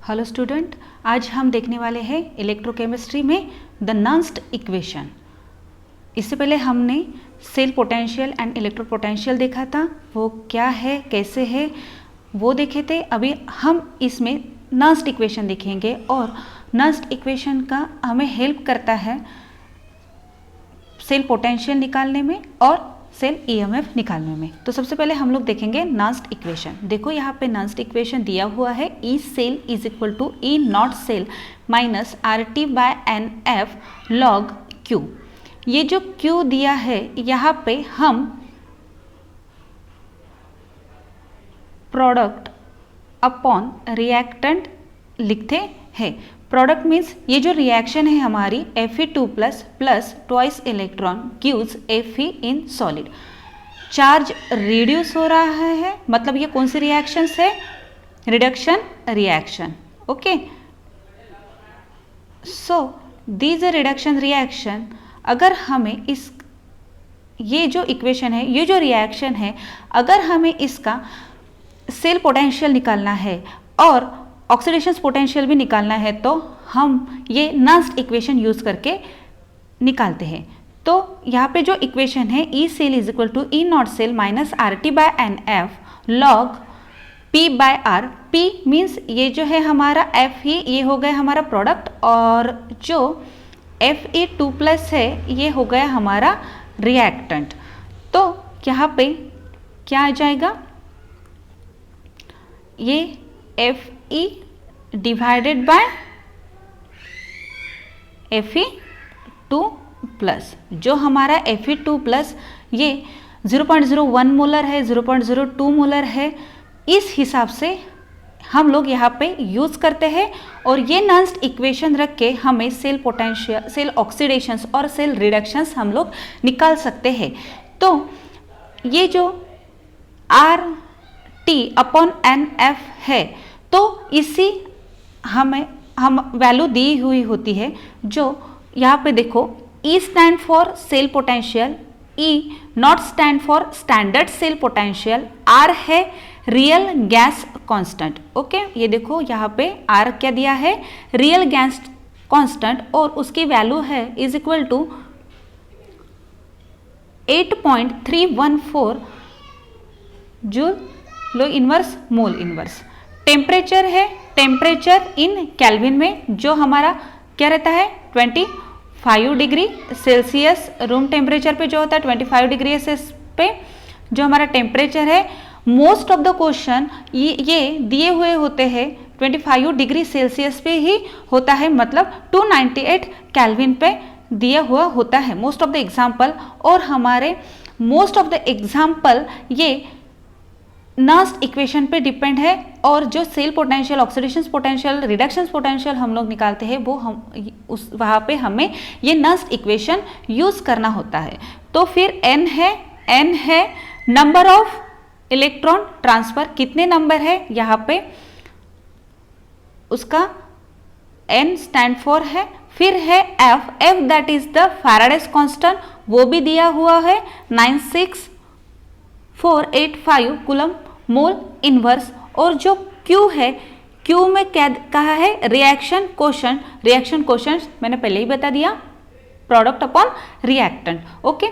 Hello student, आज हम देखने वाले हैं इलेक्ट्रोकेमिस्ट्री में द नर्स्ट इक्वेशन। इससे पहले हमने cell potential and electro potential देखा था, वो क्या है कैसे है वो देखे थे। अभी हम इसमें नर्स्ट इक्वेशन देखेंगे और नर्स्ट इक्वेशन का हमें हेल्प करता है सेल पोटेंशियल निकालने में और सेल ईएमएफ निकालने में। तो सबसे पहले हम लोग देखेंगे नर्स्ट इक्वेशन। देखो यहाँ पे नर्स्ट इक्वेशन दिया हुआ है, E cell is equal to E not cell minus R T by N F log Q. ये जो क्यू दिया है यहाँ पे हम प्रोडक्ट अपॉन रिएक्टेंट लिखते हैं। प्रोडक्ट मीन्स ये जो रिएक्शन है हमारी Fe2 plus twice electron gives Fe in solid. Charge reduce हो रहा है, मतलब ये कौन सी रिएक्शन है? Reduction reaction. Okay, so this reduction reaction, अगर हमें इस ये जो इक्वेशन है, ये जो रिएक्शन है, अगर हमें इसका सेल पोटेंशियल निकालना है और ऑक्सीडेशन पोटेंशियल भी निकालना है तो हम ये नर्स्ट इक्वेशन यूज करके निकालते हैं। तो यहाँ पे जो इक्वेशन है E cell is equal to E not cell minus R T by N F log P by R. P means ये जो है हमारा एफ ही, ये हो गया हमारा प्रोडक्ट, और जो Fe2 प्लस है ये हो गया हमारा रिएक्टेंट। तो यहाँ पे क्या आ जाएगा? ये Fe divided by Fe2 plus, जो हमारा Fe2 प्लस ये 0.01 मोलर है, 0.02 मोलर है, इस हिसाब से हम लोग यहाँ पे यूज करते हैं। और ये नर्स्ट इक्वेशन रख के हमें सेल पोटेंशियल, सेल ऑक्सीडेशंस और सेल रिडक्शंस हम लोग निकाल सकते हैं। तो ये जो R T upon N F है, तो इसी हम वैल्यू दी हुई होती है। जो यहाँ पे देखो, E stand for cell potential, E not stand for standard cell potential, R है रियल गैस कांस्टेंट। ओके, ये देखो यहाँ पे R क्या दिया है? रियल गैस कांस्टेंट, और उसकी वैल्यू है इज इक्वल टू 8.314 जूल लो इनवर्स मोल इनवर्स। टेम्परेचर है, टेम्परेचर इन केल्विन में जो हमारा क्या रहता है 25 डिग्री सेल्सियस। रूम टेम्परेचर पे जो होता है 25 डिग्री सेल्सियस पे जो हमारा टेम्परेचर है। मोस्ट ऑफ द क्वेश्चन ये दिए हुए होते हैं 25 डिग्री सेल्सियस पे ही होता है, मतलब 298 केल्विन पे दिया हुआ होता है मोस्ट ऑफ द एग्जाम्पल। और हमारे मोस्ट ऑफ द एग्जाम्पल ये नर्स्ट इक्वेशन पे डिपेंड है, और जो cell potential, oxidation potential, reduction potential हम लोग निकालते हैं वो हम उस वहाँ पे हमें ये नर्स्ट इक्वेशन यूज करना होता है। तो फिर n है नंबर ऑफ इलेक्ट्रॉन ट्रांसफर, कितने नंबर है यहाँ पे, उसका n स्टैंड फॉर है। फिर है f that is the Faraday's constant, वो भी दिया हुआ है 96485 कूलम मोल इनवर्स। और जो Q है, Q में क्या कहा है? Reaction quotient. रिएक्शन कोशेंट मैंने पहले ही बता दिया, प्रोडक्ट अपॉन रिएक्टेंट। ओके,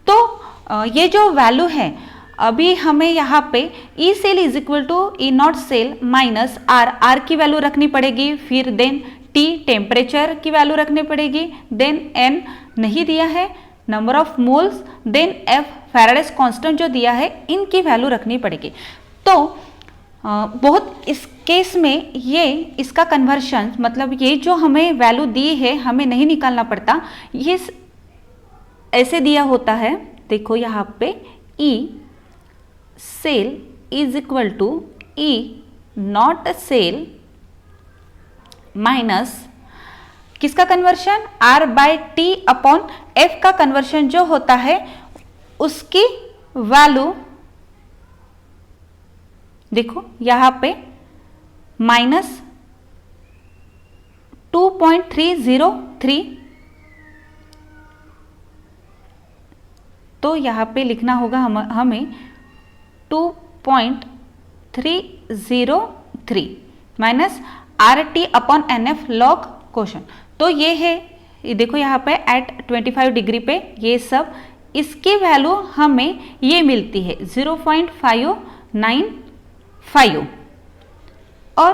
तो ये जो वैल्यू है अभी हमें यहाँ पे E cell is equal to E not cell minus R की वैल्यू रखनी पड़ेगी, फिर देन T टेम्परेचर की वैल्यू रखनी पड़ेगी, देन N नहीं दिया है, number of moles, then F Faraday's constant जो दिया है, इनकी वैल्यू रखनी पड़ेगी। तो बहुत इस केस में ये इसका कन्वर्शन, मतलब ये जो हमें वैल्यू दी है हमें नहीं निकालना पड़ता, ये ऐसे दिया होता है। देखो यहाँ पे E cell is equal to E not cell minus किसका conversion? R by T upon F का कन्वर्शन जो होता है उसकी वैल्यू देखो यहाँ पे माइनस 2.303, तो यहाँ पे लिखना होगा हमें 2.303 minus RT upon NF log question. तो ये है, ये देखो यहाँ पे एट 25 डिग्री पे ये सब, इसकी वैल्यू हमें ये मिलती है 0.595 और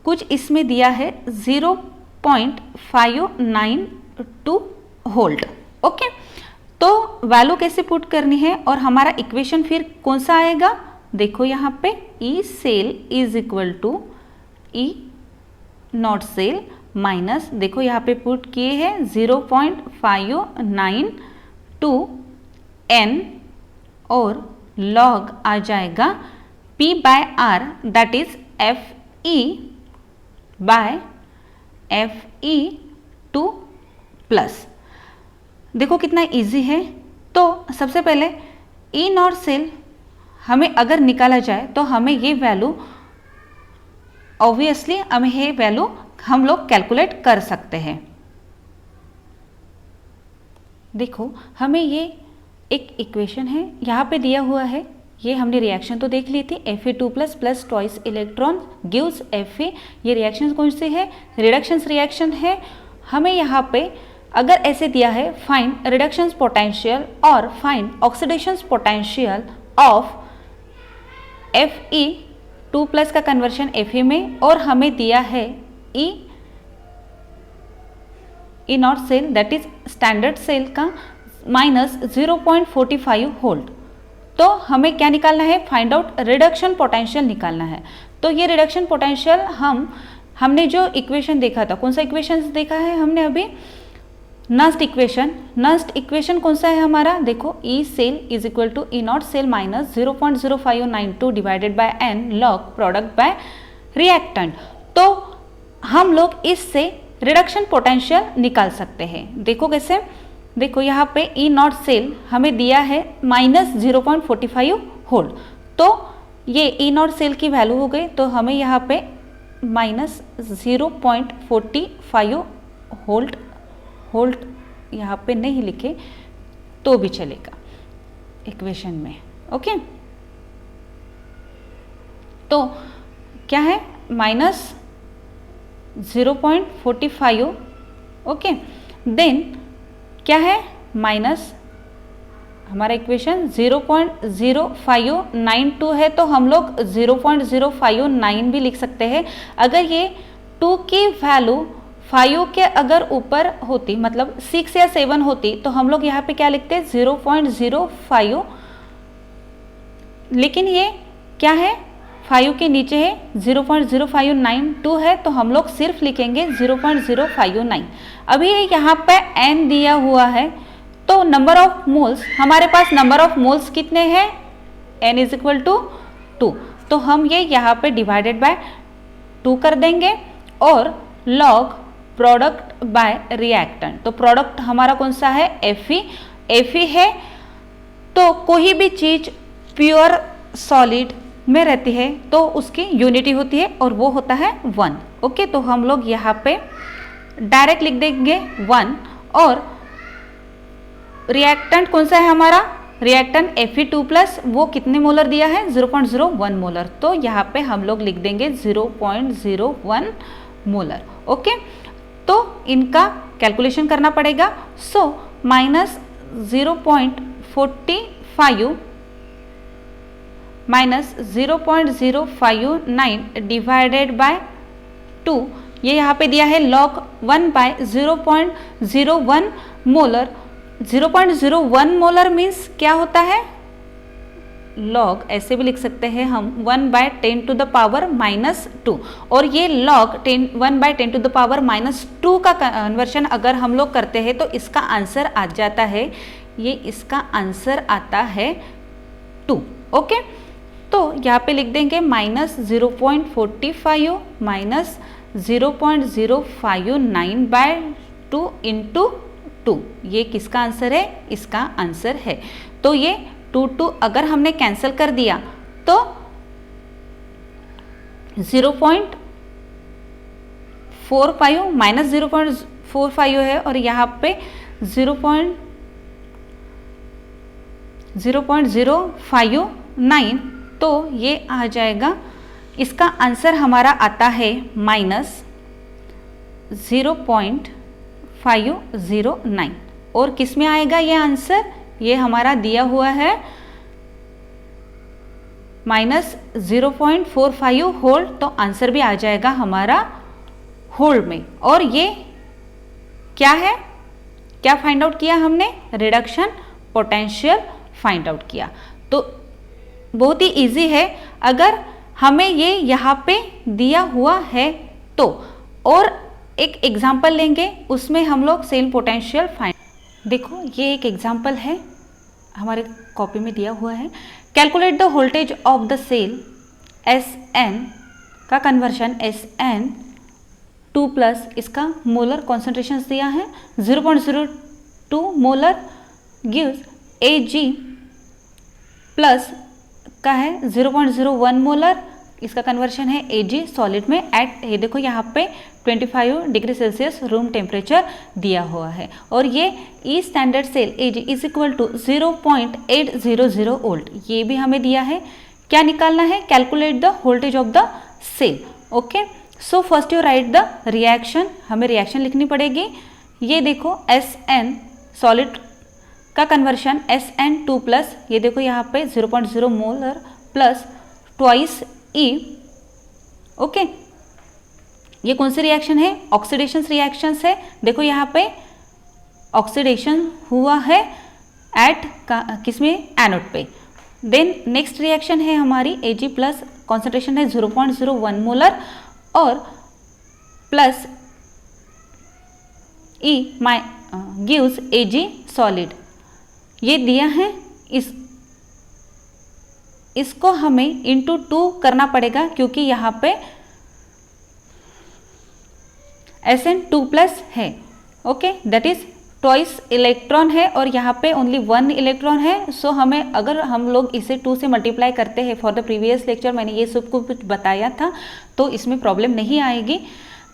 कुछ इसमें दिया है 0.592 वोल्ट। ओके, तो वैल्यू कैसे पुट करनी है और हमारा इक्वेशन फिर कौन सा आएगा, देखो यहाँ पे E cell is equal to E not cell minus, देखो यहाँ पे पुट किए हैं 0.592 n और log आ जाएगा P by R that is FE by FE2 plus. देखो कितना इजी है। तो सबसे पहले ई नॉट सेल हमें अगर निकाला जाए तो हमें ये वैल्यू, ऑब्वियसली हमें ये वैल्यू हम लोग कैलकुलेट कर सकते हैं। देखो हमें ये एक इक्वेशन है यहाँ पे दिया हुआ है, ये हमने रिएक्शन तो देख ली थी, Fe2 plus plus twice electron gives Fe। ये रिएक्शन कौन सी है, रिडक्शंस रिएक्शन है। हमें यहाँ पे अगर ऐसे दिया है फाइंड रिडक्शंस पोटेंशियल और find oxidations potential of Fe2 plus का कन्वर्शन Fe में, और हमें दिया है E not cell that is standard cell का माइनस 0.45 वोल्ट। तो हमें क्या निकालना है, फाइंड आउट रिडक्शन पोटेंशियल निकालना है। तो ये रिडक्शन पोटेंशियल हमने जो इक्वेशन देखा था, कौन सा इक्वेशन देखा है हमने अभी, नस्ट इक्वेशन कौन सा है हमारा, देखो E cell is equal to E not cell minus 0.0592 divided by N log product by reactant. तो हम लोग इससे रिडक्शन पोटेंशियल निकाल सकते हैं। देखो कैसे, देखो यहाँ पे ई नॉट सेल हमें दिया है माइनस 0.45 वोल्ट, तो ये ई नॉट सेल की वैल्यू हो गई, तो हमें यहाँ पे माइनस 0.45 वोल्ट यहाँ पे नहीं लिखे तो भी चलेगा इक्वेशन में। ओके, तो क्या है माइनस 0.45। ओके, देन क्या है माइनस, हमारा इक्वेशन 0.0592 है, तो हम लोग 0.059 भी लिख सकते हैं। अगर ये 2 की वैल्यू 5 के अगर ऊपर होती, मतलब 6 या 7 होती, तो हम लोग यहाँ पे क्या लिखते हैं 0.05, लेकिन ये क्या है 5 के नीचे है 0.0592 है, तो हम लोग सिर्फ लिखेंगे 0.059। अभी यहाँ पे n दिया हुआ है, तो नंबर ऑफ मोल्स, हमारे पास नंबर ऑफ मोल्स कितने हैं, n इज इक्वल टू 2, तो हम ये यहाँ पे डिवाइडेड बाय 2 कर देंगे और लॉग प्रोडक्ट बाय रिएक्टेंट। तो प्रोडक्ट हमारा कौन सा है, Fe है। तो कोई भी चीज प्योर सॉलिड में रहती है तो उसकी यूनिटी होती है और वो होता है 1। ओके, तो हम लोग यहाँ पे डायरेक्ट लिख देंगे 1, और रिएक्टेंट कौन सा है हमारा, रिएक्टेंट Fe2 प्लस, वो कितने मोलर दिया है 0.01 मोलर, तो यहाँ पे हम लोग लिख देंगे 0.01 मोलर। ओके, तो इनका कैलकुलेशन करना पड़ेगा। So minus 0.45 minus 0.059 divided by 2, ये यहाँ पे दिया है log 1 बाय 0.01 मोलर। 0.01 मोलर मीन्स क्या होता है, log ऐसे भी लिख सकते हैं हम 1 by 10 to the power minus 2, और ये log 1 by 10 to the power minus 2 का कन्वर्शन अगर हम लोग करते हैं तो इसका आंसर आ जाता है, ये इसका आंसर आता है 2। ओके, तो यहाँ पे लिख देंगे माइनस 0.45 माइनस 0.059 बाय 2 इंटू 2, ये किसका आंसर है, इसका आंसर है। तो ये 2 अगर हमने कैंसिल कर दिया तो 0.45 माइनस 0.45 है, और यहाँ पे 0.059, तो ये आ जाएगा इसका आंसर हमारा आता है -0.509। और किस में आएगा ये आंसर? ये हमारा दिया हुआ है -0.45 होल्ड, तो आंसर भी आ जाएगा हमारा होल्ड में। और ये क्या है, क्या फाइंड आउट किया हमने? रिडक्शन पोटेंशियल फाइंड आउट किया। तो बहुत ही इजी है, अगर हमें ये यहाँ पे दिया हुआ है तो। और एक एग्जाम्पल लेंगे, उसमें हम लोग सेल पोटेंशियल फाइंड, देखो ये एक एग्जाम्पल है हमारे कॉपी में दिया हुआ है। Calculate the voltage of the cell Sn का कन्वर्शन Sn2 प्लस, इसका मोलर कॉन्सेंट्रेशन दिया है 0.02 मोलर गिव्स Ag प्लस का है 0.01 मोलर, इसका कन्वर्शन है Ag सॉलिड में एट, ये देखो यहाँ पे 25 डिग्री सेल्सियस रूम टेम्परेचर दिया हुआ है। और ये E standard cell Ag is equal to 0.800 volt, ये भी हमें दिया है। क्या निकालना है? Calculate the voltage of the cell. Okay, so first you write the reaction, हमें रिएक्शन लिखनी पड़ेगी। ये देखो Sn सॉलिड का कन्वर्शन Sn2 प्लस, ये देखो यहाँ पे 0.0 molar plus twice E। Okay, ये कौन सी रिएक्शन है? ऑक्सीडेशन रिएक्शन है। देखो यहाँ पे ऑक्सीडेशन हुआ है एट किसमें? एनोड पे। देन नेक्स्ट रिएक्शन है हमारी Ag प्लस, कॉन्सेंट्रेशन है 0.01 मोलर और plus E gives Ag solid, ये दिया है। इसको हमें इंटू 2 करना पड़ेगा, क्योंकि यहाँ पे Sn2 प्लस है। Okay, that is twice electron है और यहाँ पे ओनली 1 इलेक्ट्रॉन है। सो हमें, अगर हम लोग इसे 2 से मल्टीप्लाई करते हैं, फॉर द प्रीवियस लेक्चर मैंने ये सब कुछ बताया था, तो इसमें प्रॉब्लम नहीं आएगी।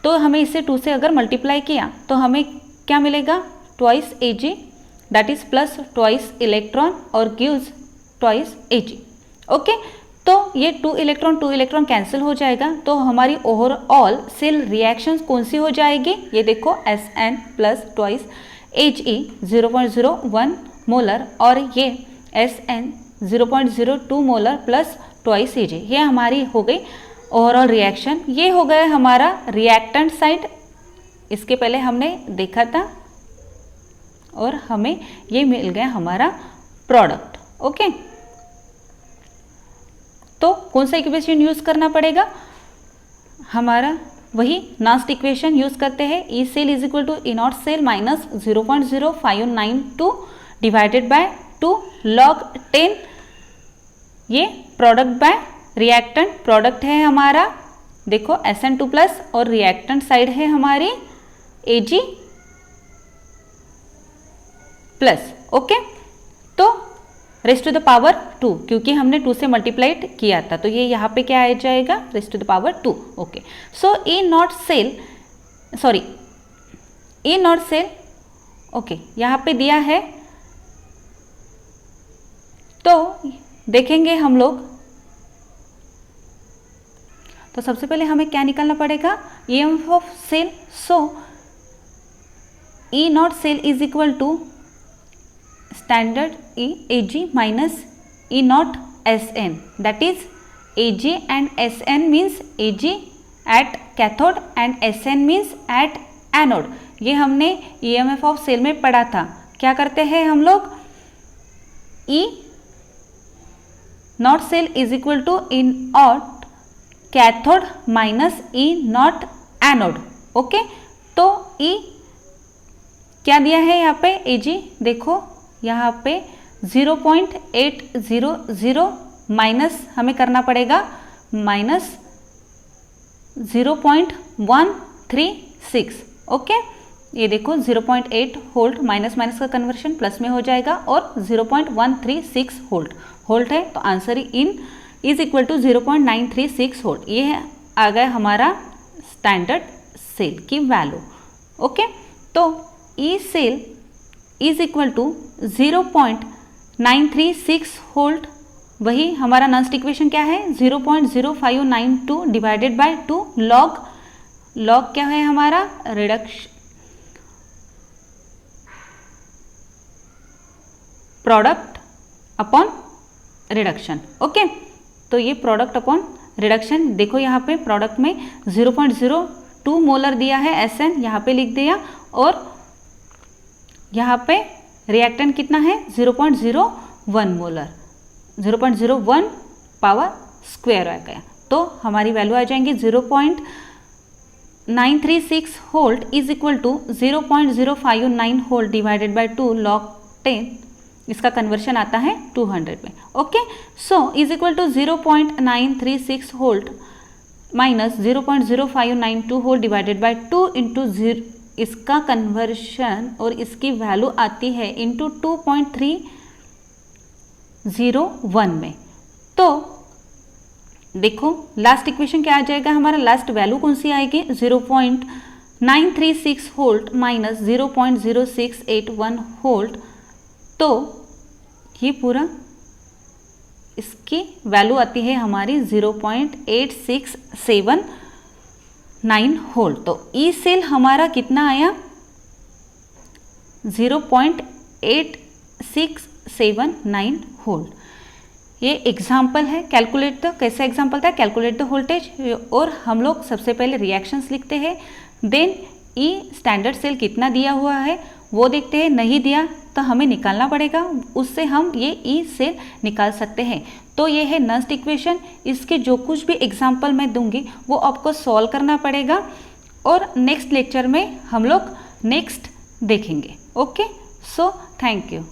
तो हमें इसे 2 से अगर मल्टीप्लाई किया तो हमें क्या मिलेगा? Twice Ag, that is plus twice electron और गिव्स ट्वाइस Ag। ओके, तो ये 2 इलेक्ट्रॉन कैंसिल हो जाएगा, तो हमारी ओवरऑल सेल रिएक्शन कौन सी हो जाएगी? ये देखो Sn plus twice He 0.01 molar और ये Sn 0.02 molar plus twice Ag, ये हमारी हो गई ओवरऑल रिएक्शन। ये हो गया हमारा रिएक्टेंट साइड, इसके पहले हमने देखा था, और हमें ये मिल गया हमारा प्रोडक्ट। ओके, तो कौन सा इक्वेशन यूज करना पड़ेगा? हमारा वही नास्ट इक्वेशन यूज करते हैं। E cell is equal to E not cell minus 0.0592 divided by 2 log 10, ये प्रोडक्ट बाय रिएक्टेंट, प्रोडक्ट है हमारा देखो Sn2 प्लस और रिएक्टेंट साइड है हमारी Ag प्लस। ओके, तो रेस्ट टू द पावर 2, क्योंकि हमने 2 से मल्टीप्लाइड किया था, तो ये यहाँ पे क्या आ जाएगा? Raised to the power 2। Okay, so E not cell, sorry E not cell, okay यहाँ पे दिया है, तो देखेंगे हम लोग। तो सबसे पहले हमें क्या निकालना पड़ेगा? EMF of cell. So E not cell is equal to standard Ag minus E naught Sn, that is Ag and Sn means Ag at cathode and Sn means at anode। ये हमने EMF ऑफ सेल में पढ़ा था। क्या करते हैं हम लोग? E not cell is equal to E naught cathode minus E naught anode. Okay, तो E क्या दिया है यहाँ पे? Ag देखो यहाँ पे 0.800 माइनस हमें करना पड़ेगा माइनस 0.136। ओके, ये देखो 0.8 वोल्ट माइनस माइनस का कन्वर्शन प्लस में हो जाएगा और 0.136 वोल्ट है, तो answer in is equal to 0.936 volt. ये आ गया हमारा स्टैंडर्ड सेल की वैल्यू। ओके, तो E cell is equal to 0.936 volt वही हमारा नस्ट इक्वेशन क्या है 0.0592 डिवाइडेड बाय 2 लॉग क्या है हमारा reduction product upon reduction. Okay, तो ये प्रोडक्ट अपॉन रिडक्शन, देखो यहाँ पे प्रोडक्ट में 0.02 मोलर दिया है SN, यहाँ पे लिख दिया, और यहाँ पे रिएक्टेंट कितना है 0.01 मोलर, 0.01 पावर स्क्वायर आ गया, तो हमारी वैल्यू आ जाएंगी 0.936 volt is equal to 0.059 volt divided by 2 log 10, इसका कन्वर्शन आता है 200 में। Okay, so is equal to 0.936 volt minus 0.0592 volt divided by 2 into 0, इसका कन्वर्शन और इसकी वैल्यू आती है इंटू 2.301 में। तो देखो लास्ट इक्वेशन क्या आ जाएगा हमारा, लास्ट वैल्यू कौन सी आएगी 0.936 होल्ट माइनस 0.0681 होल्ट, तो ये पूरा इसकी वैल्यू आती है हमारी 0.8679 होल्ट। तो ई सेल हमारा कितना आया 0.8679 होल्ट। ये एग्जाम्पल है, कैलकुलेट द, कैसा एग्जाम्पल था, कैलकुलेट द वोल्टेज, और हम लोग सबसे पहले रिएक्शंस लिखते हैं, देन ई स्टैंडर्ड सेल कितना दिया हुआ है वो देखते हैं, नहीं दिया तो हमें निकालना पड़ेगा, उससे हम ये ई सेल निकाल सकते हैं। तो ये है नस्ट इक्वेशन, इसके जो कुछ भी एग्जाम्पल मैं दूंगी वो आपको सॉल्व करना पड़ेगा, और नेक्स्ट लेक्चर में हम लोग नेक्स्ट देखेंगे। Okay, so thank you.